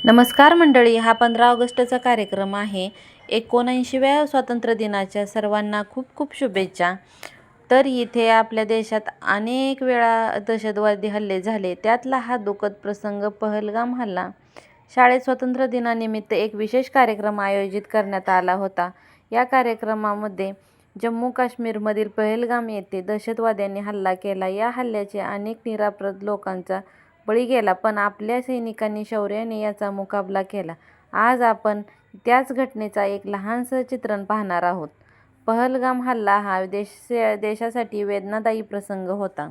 नमस्कार मंडळी, हा 15 ऑगस्टचा कार्यक्रम आहे. 79व्या स्वातंत्र्य दिनाच्या सर्वांना खूप खूप शुभेच्छा. तर इथे आपल्या देशात अनेक वेळा दहशतवादी हल्ले झाले. त्यातला हा दुःखद प्रसंग पहलगाम हल्ला. शाळेत स्वातंत्र्य दिनानिमित्त एक विशेष कार्यक्रम आयोजित करण्यात आला होता. या कार्यक्रमामध्ये जम्मू काश्मीरमधील पहलगाम येथे दहशतवाद्यांनी हल्ला केला. या हल्ल्याचे अनेक निरपराध लोकांचा बळी गेला, पण आपल्या सैनिकांनी शौर्याने याचा मुकाबला केला. आज आपण त्याच घटनेचा एक लहानसं चित्रण पाहणार आहोत. पहलगाम हल्ला हा देशासाठी वेदनादायी प्रसंग होता.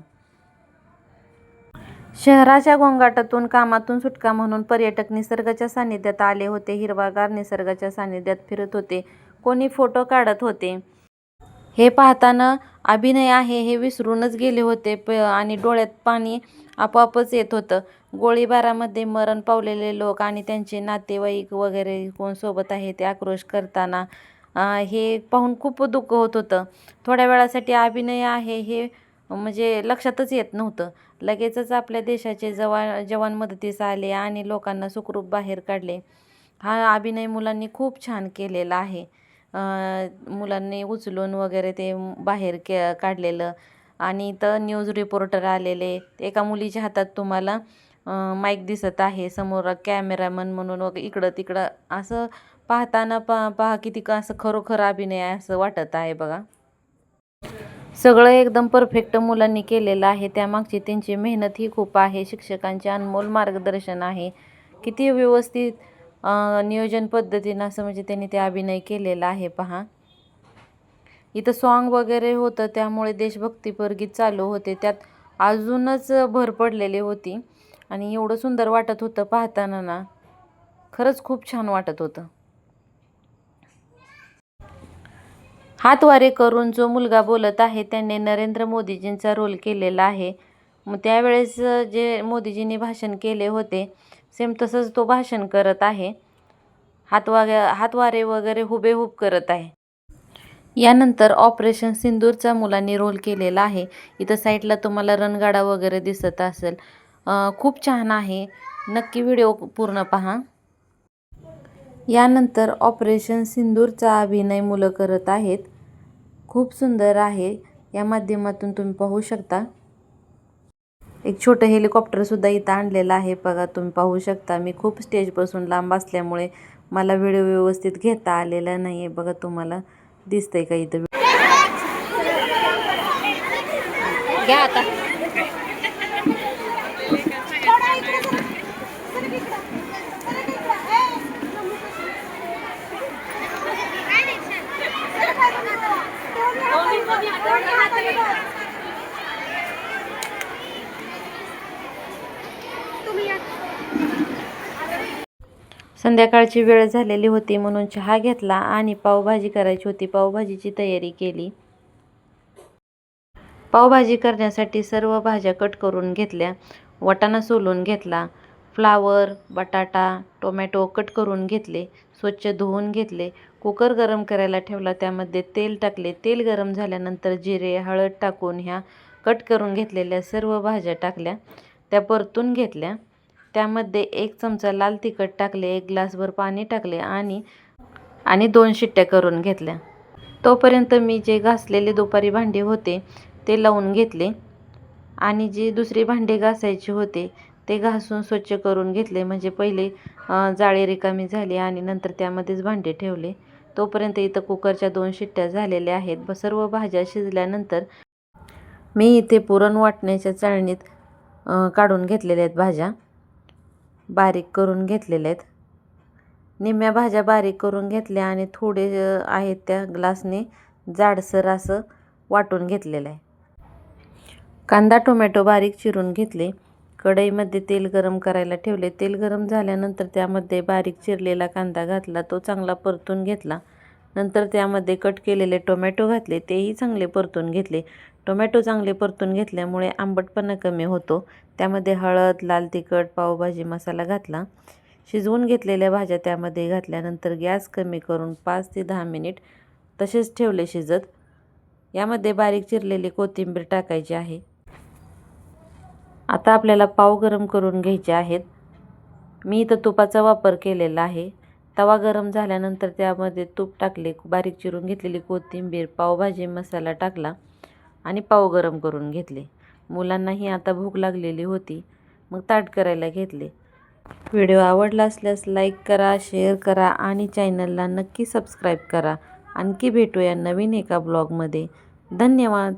शहराच्या गोंगाटातून, कामातून सुटका म्हणून पर्यटक निसर्गाच्या सानिध्यात आले होते. हिरवागार निसर्गाच्या सानिध्यात फिरत होते. कोणी फोटो काढत होते. हे पाहताना अभिनय आहे हे विसरूनच गेले होते आणि डोळ्यात पाणी आपोआपच येत होतं. गोळीबारामध्ये मरण पावलेले लोक आणि त्यांचे नातेवाईक वगैरे कोण सोबत आहे ते आक्रोश करताना हे पाहून खूप दुःख होत होतं. थोड्या वेळासाठी अभिनय आहे हे म्हणजे लक्षातच येत नव्हतं. लगेचच आपल्या देशाचे जवान मदतीस आले आणि लोकांना सुखरूप बाहेर काढले. हा अभिनय मुलांनी खूप छान केलेला आहे. मुलांनी उचलून वगैरे ते बाहेर काढलेलं आणि इथं न्यूज रिपोर्टर आलेले. एका मुलीच्या हातात तुम्हाला माईक दिसत आहे. समोर कॅमेरामन म्हणून वगैरे इकडं तिकडं असं पाहताना पहा किती असं खरोखर अभिनय आहे असं वाटत आहे बघा. सगळं एकदम परफेक्ट मुलांनी केलेलं आहे. त्यामागची त्यांची मेहनतही खूप आहे. शिक्षकांचे अनमोल मार्गदर्शन आहे. किती व्यवस्थित नियोजन पद्धतीनं असं म्हणजे त्यांनी ते अभिनय केलेला आहे पहा. इथं सॉन्ग वगैरे होतं त्यामुळे देशभक्तीपर गीत चालू होते. त्यात अजूनच भर पडलेली होती आणि एवढं सुंदर वाटत होतं पाहताना ना, खरंच खूप छान वाटत होतं. हातवारे करून जो मुलगा बोलत आहे त्याने नरेंद्र मोदीजींचा रोल केलेला आहे. मग त्यावेळेस जे मोदीजींनी भाषण केले होते सेम तसंच तो भाषण करत आहे. हातवारे वगैरे हुबेहूब करत आहे. यानंतर ऑपरेशन सिंदूरचा मुलांनी रोल केलेला आहे. इथं साईडला तुम्हाला रणगाडा वगैरे दिसत असेल. खूप छान आहे. नक्की व्हिडिओ पूर्ण पहा. यानंतर ऑपरेशन सिंदूरचा अभिनय मुलं करत आहेत. खूप सुंदर आहे. या माध्यमातून तुम्ही पाहू शकता. एक छोटं हेलिकॉप्टरसुद्धा इथं आणलेलं आहे बघा, तुम्ही पाहू शकता. मी खूप स्टेजपासून लांब असल्यामुळे मला व्हिडिओ व्यवस्थित घेता आलेला नाही आहे बघा. तुम्हाला दिसतंय का इथं? घ्या आता. संध्याकाळची वेळ झालेली होती म्हणून चहा घेतला आणि पावभाजी करायची होती. पावभाजीची तयारी केली. पावभाजी करण्यासाठी सर्व भाज्या कट करून घेतल्या. वाटाणा सोलून घेतला. फ्लावर, बटाटा, टोमॅटो कट करून घेतले. स्वच्छ धुवून घेतले. कुकर गरम करायला ठेवला. त्यामध्ये तेल टाकले. तेल गरम झाल्यानंतर जिरे, हळद टाकून ह्या कट करून घेतलेल्या सर्व भाज्या टाकल्या. त्या परतून घेतल्या. त्यामध्ये 1 चमचा लाल तिखट टाकले. 1 ग्लासभर पाणी टाकले आणि 2 शिट्ट्या करून घेतल्या. तोपर्यंत मी जे घासलेले दुपारी भांडे होते ते लावून घेतले आणि जी दुसरी भांडे घासायचे होते ते घासून स्वच्छ करून घेतले. म्हणजे पहिले जाळी रिकामी झाली आणि नंतर त्यामध्येच भांडे ठेवले. तोपर्यंत इथं कुकरच्या 2 शिट्ट्या झालेल्या आहेत. सर्व भाज्या शिजल्यानंतर मी इथे पुरण वाटण्याच्या चाळणीत काढून घेतलेल्या आहेत भाज्या. बारीक करून घेतलेल्या आहेत. निम्म्या भाज्या बारीक करून घेतल्या आणि थोडे आहेत त्या ग्लासने जाडसर असं वाटून घेतलेलं आहे. कांदा, टोमॅटो बारीक चिरून घेतले. कढईमध्ये तेल गरम करायला ठेवले. तेल गरम झाल्यानंतर त्यामध्ये बारीक चिरलेला कांदा घातला. तो चांगला परतून घेतला. नंतर त्यामध्ये कट केलेले टोमॅटो घातले. तेही चांगले परतून घेतले. टोमॅटो चांगले परतून घेतल्यामुळे आंबटपणा कमी होतो. त्यामध्ये हळद, लाल तिखट, पावभाजी मसाला घातला. शिजवून घेतलेल्या भाज्या त्यामध्ये घातल्यानंतर गॅस कमी करून 5 ते 10 मिनिट तसेच ठेवले शिजत. यामध्ये बारीक चिरलेली कोथिंबीर टाकायची आहे. आता आपल्याला पाव गरम करून घ्यायचे आहेत. मी इथं तुपाचा वापर केलेला आहे. तवा गरम झाल्यानंतर त्यामध्ये तूप टाकले, बारीक चिरून घेतलेली कोथिंबीर, पावभाजी मसाला टाकला आणि पाव गरम करून घेतले. मुलांनाही आता भूक लागलेली होती, मग ताट करायला घेतले. व्हिडिओ आवडला असल्यास लाईक करा, शेअर करा आणि चॅनलला नक्की सबस्क्राईब करा. आणखी भेटूया नवीन एका ब्लॉगमध्ये. धन्यवाद.